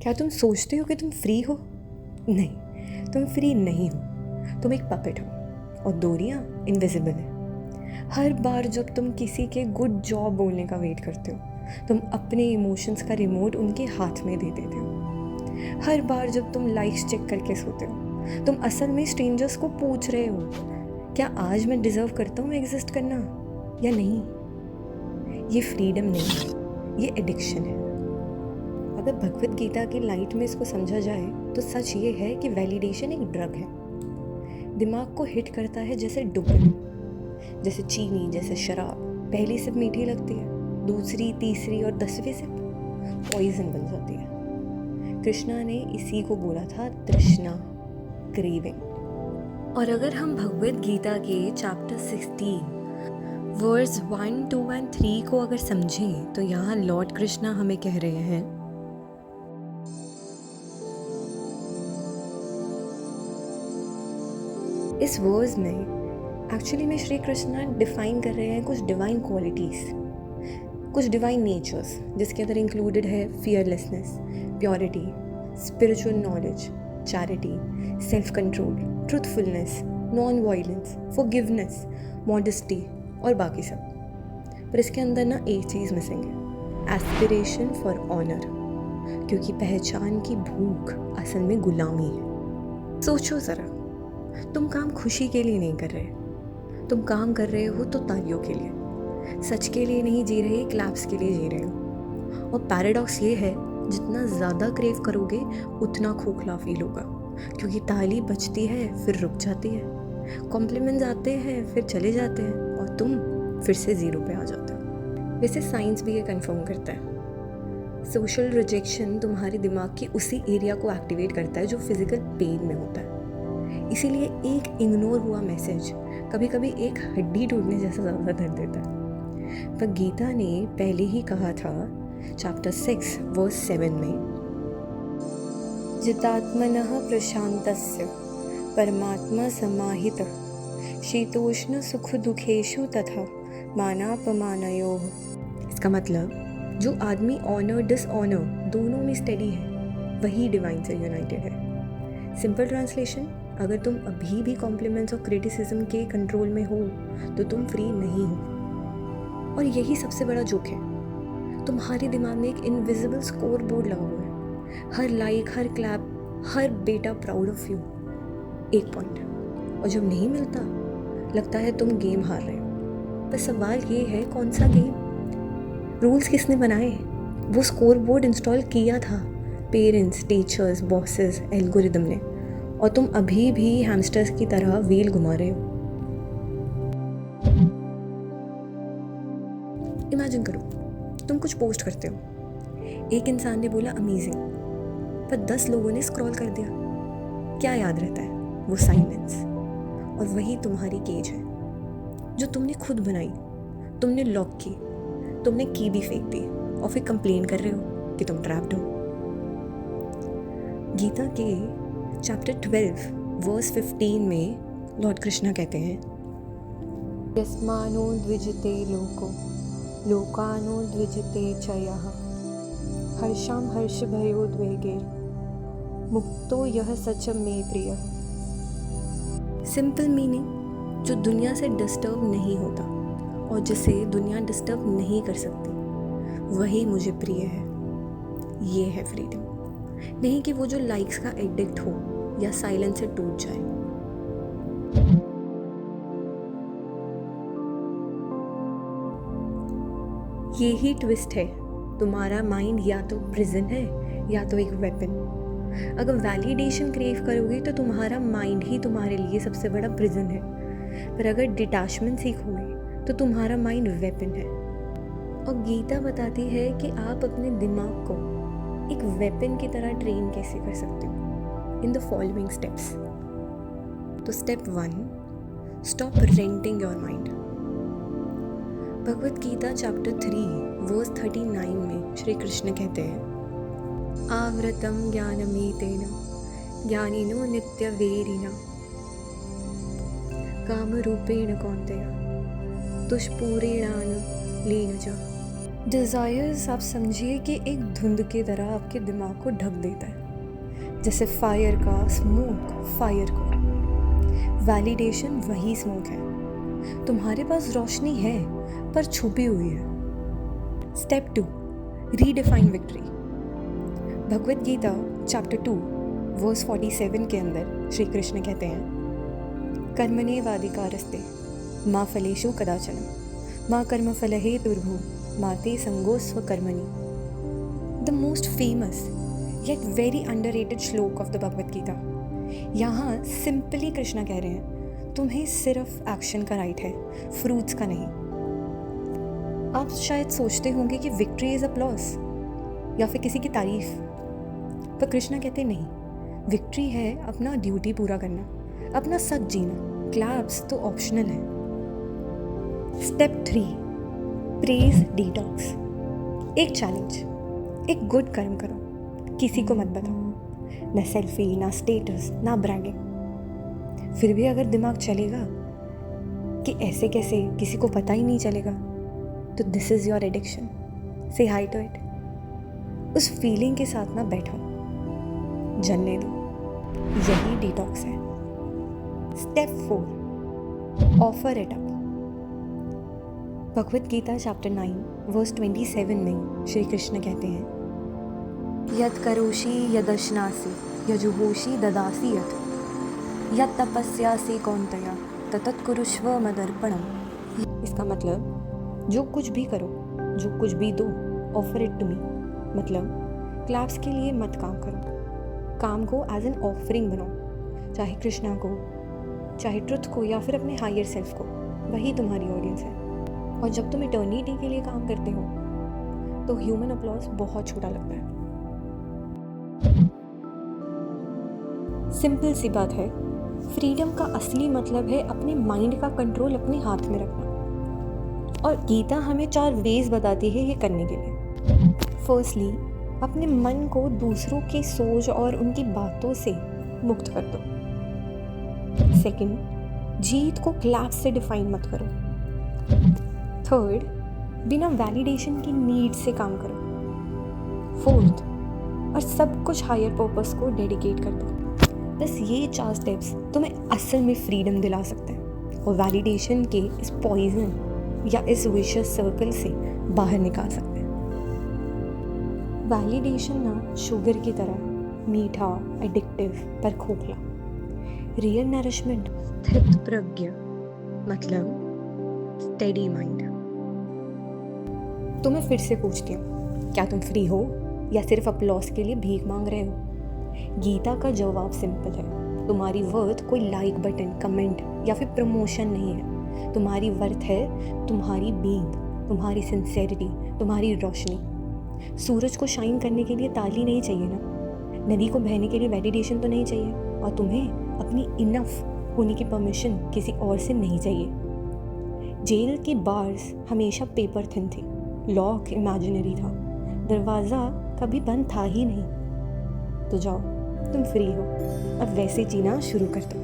क्या तुम सोचते हो कि तुम फ्री हो? नहीं, तुम फ्री नहीं हो। तुम एक पपेट हो और डोरियाँ इनविजिबल है। हर बार जब तुम किसी के गुड जॉब बोलने का वेट करते हो, तुम अपने इमोशंस का रिमोट उनके हाथ में दे देते हो। हर बार जब तुम लाइक्स चेक करके सोते हो, तुम असल में स्ट्रेंजर्स को पूछ रहे हो, क्या आज मैं डिज़र्व करता हूँ एग्जिस्ट करना या नहीं? ये फ्रीडम नहीं है, ये एडिक्शन है। अगर भगवत गीता की लाइट में इसको समझा जाए तो सच ये है कि वैलिडेशन एक ड्रग है। दिमाग को हिट करता है जैसे डोपामिन, जैसे चीनी, जैसे शराब। पहली सिप मीठी लगती है, दूसरी, तीसरी और 10वीं सिप पॉइजन बन जाती है। कृष्णा ने इसी को बोला था तृष्णा, क्रेविंग। और अगर हम भगवत गीता के चैप्टर 16 वर्स 1, 2 और 3 को अगर समझें तो यहाँ लॉर्ड कृष्णा हमें कह रहे हैं, इस वर्स में एक्चुअली में श्री कृष्णा डिफाइन कर रहे हैं कुछ डिवाइन क्वालिटीज़, कुछ डिवाइन नेचर्स, जिसके अंदर इंक्लूडेड है fearlessness, purity, spiritual knowledge, charity, self control, truthfulness, non violence, forgiveness, modesty और बाकी सब। पर इसके अंदर ना एक चीज़ मिसिंग है, एस्पिरेशन फॉर ऑनर, क्योंकि पहचान की भूख असल में गुलामी है। सोचो ज़रा, तुम काम खुशी के लिए नहीं कर रहे, तुम काम कर रहे हो तो तालियों के लिए, सच के लिए नहीं जी रहे, क्लैप्स के लिए जी रहे हो। और पैराडॉक्स ये है, जितना ज़्यादा क्रेव करोगे उतना खोखला फील होगा, क्योंकि ताली बजती है फिर रुक जाती है, कॉम्प्लीमेंट्स आते हैं फिर चले जाते हैं और तुम फिर से ज़ीरो पे आ जाते हो। वैसे साइंस भी ये कंफर्म करता है, सोशल रिजेक्शन तुम्हारे दिमाग की उसी एरिया को एक्टिवेट करता है जो फिजिकल पेन में होता है। इसीलिए एक इग्नोर हुआ मैसेज कभी कभी एक हड्डी टूटने जैसा ज़्यादा दर्द देता है। पर गीता ने पहले ही कहा था चैप्टर 6 वर्स 7 में, जितात्मनः प्रशान्तस्य परमात्मा समाहितः शीतोष्ण सुख दुखेषु तथा मानापमानयोः। इसका मतलब जो आदमी ऑनर डिसऑनर दोनों में स्टेडी है वही डिवाइन से यूनाइटेड है। सिंपल ट्रांसलेशन, अगर तुम अभी भी कॉम्प्लीमेंट्स और क्रिटिसिज्म के कंट्रोल में हो तो तुम फ्री नहीं हो। और यही सबसे बड़ा जोक है, तुम्हारे दिमाग में एक इनविजिबल स्कोर बोर्ड लगा हुआ है, हर लाइक, हर क्लैप, हर बेटा प्राउड ऑफ यू 1 पॉइंट, और जब नहीं मिलता लगता है तुम गेम हार रहे हो। पर सवाल ये है, कौन सा गेम? रूल्स किसने बनाए? वो स्कोर बोर्ड इंस्टॉल किया था पेरेंट्स, टीचर्स, बॉसेस, एल्गोरिदम ने, और तुम अभी भी हैमस्टर्स की तरह व्हील घुमा रहे हो। इमेजिन करो, तुम कुछ पोस्ट करते हो, एक इंसान ने बोला अमेजिंग, पर 10 लोगों ने स्क्रॉल कर दिया। क्या याद रहता है? वो साइलेंस। और वही तुम्हारी केज है, जो तुमने खुद बनाई, तुमने लॉक की, तुमने की भी फेंक दी और फिर कंप्लेन कर रहे हो कि तुम ट्रैप्ड हो। गीता के चैप्टर 12 वर्स 15 में लॉर्ड कृष्णा कहते हैं, यस्मानो द्विजते लोको लोकानो द्विजते च यः हर्षाम हर्ष भयोद्वेगे मुक्तो यह सच मे प्रिय। सिंपल मीनिंग, जो दुनिया से डिस्टर्ब नहीं होता और जिसे दुनिया डिस्टर्ब नहीं कर सकती, वही मुझे प्रिय है। ये है फ्रीडम, नहीं कि वो जो लाइक्स का एडिक्ट हो या साइलेंस से टूट जाए। ये ही ट्विस्ट है, तुम्हारा माइंड या तो प्रिजन है या तो एक वेपन। अगर वैलिडेशन क्रेव करोगे तो तुम्हारा माइंड ही तुम्हारे लिए सबसे बड़ा प्रिजन है, पर अगर डिटैचमेंट सीखोगे तो तुम्हारा माइंड वेपन है। और गीता बताती है कि आप अपने दिमाग को एक वेपन की तरह ट्रेन कैसे कर सकते हो इन द फॉलोइंग स्टेप्स। तो step 1, stop renting your mind. Bhagavad Gita chapter 3 verse 39 में श्री कृष्ण कहते हैं, आवृतम ज्ञानमेतेन ज्ञानिनो नित्यवेरिना कामरूपेण कौन्तेय दुष्पूरेणान लीन च डिज़ायर्स आप समझिए कि एक धुंध की तरह आपके दिमाग को ढक देता है, जैसे फायर का स्मोक फायर को। वैलिडेशन वही स्मोक है। तुम्हारे पास रोशनी है पर छुपी हुई है। Step 2, redefine victory. Bhagavad Gita chapter 2 verse 47 के अंदर श्री कृष्ण कहते हैं, कर्मण्येवाधिकारस्ते मा फलेषु कदाचन मा कर्मफलहेतुर्भुः मा ते संगोस्व कर्मणि। The most famous yet very underrated श्लोक ऑफ द भगवद गीता। यहाँ सिंपली कृष्णा कह रहे हैं, तुम्हें सिर्फ एक्शन का राइट है, फ्रूट्स का नहीं। आप शायद सोचते होंगे कि विक्ट्री इज अप्लॉस या फिर किसी की तारीफ, पर कृष्णा कहते नहीं, विक्ट्री है अपना ड्यूटी पूरा करना, अपना सच जीना। क्लैप्स तो ऑप्शनल है। Step 3, praise detox. एक चैलेंज, एक गुड कर्म करो, किसी को मत बताओ, ना सेल्फी, ना स्टेटस, ना ब्रैगिंग। फिर भी अगर दिमाग चलेगा कि ऐसे कैसे किसी को पता ही नहीं चलेगा, तो this is your addiction. Say hi to it. उस फीलिंग के साथ ना बैठो, जलने दो। यही डिटॉक्स है। Step 4, offer it up. Bhagavad Gita chapter 9 verse 27 में श्री कृष्ण कहते हैं, यद करोषि यदश्नासि यजुहोषि ददासि यत् तपस्यासि कौन्तेय ततत् कुरुष्व मदर्पणम्। इसका मतलब जो कुछ भी करो, जो कुछ भी दो, ऑफर इट टू मी। मतलब क्लैप्स के लिए मत काम करो, काम को एज एन ऑफरिंग बनाओ, चाहे कृष्णा को, चाहे ट्रुथ को, या फिर अपने हायर सेल्फ को। वही तुम्हारी ऑडियंस है। और जब तुम इटर्निटी के लिए काम करते हो तो ह्यूमन अप्लॉज बहुत छोटा लगता है। सिंपल सी बात है, फ्रीडम का असली मतलब है अपने माइंड का कंट्रोल अपने हाथ में रखना। और गीता हमें 4 वेज बताती है ये करने के लिए। फर्स्टली, अपने मन को दूसरों की सोच और उनकी बातों से मुक्त कर दो। सेकंड, जीत को क्लैप से डिफाइन मत करो। थर्ड, बिना वैलिडेशन की नीड से काम करो। फोर्थ, और सब कुछ हायर पर्पस को डेडिकेट कर दो। बस ये 4 स्टेप्स तुम्हें असल में फ्रीडम दिला सकते हैं और वैलिडेशन के इस पॉइजन या इस विशियस सर्कल से बाहर निकाल सकते हैं। वैलिडेशन ना शुगर की तरह मीठा, एडिक्टिव पर खोखला। रियल नरिशमेंट स्थित प्रज्ञा, मतलब स्टेडी माइंड। तो मैं फिर से पूछती हूँ, क्या तुम फ्री हो या सिर्फ अपलॉस के लिए भीख मांग रहे हो? गीता का जवाब सिंपल है, तुम्हारी वर्थ कोई लाइक बटन, कमेंट या फिर प्रमोशन नहीं है। तुम्हारी वर्थ है तुम्हारी बीइंग, तुम्हारी सिंसेरिटी, तुम्हारी रोशनी। सूरज को शाइन करने के लिए ताली नहीं चाहिए ना, नदी को बहने के लिए वैलिडेशन तो नहीं चाहिए, और तुम्हें अपनी इनफ होने की परमिशन किसी और से नहीं चाहिए। जेल की बार्स हमेशा पेपर थिन थी, लॉक इमेजिनरी था, दरवाज़ा कभी बंद था ही नहीं। तो जाओ, तुम फ्री हो, अब वैसे जीना शुरू कर दो।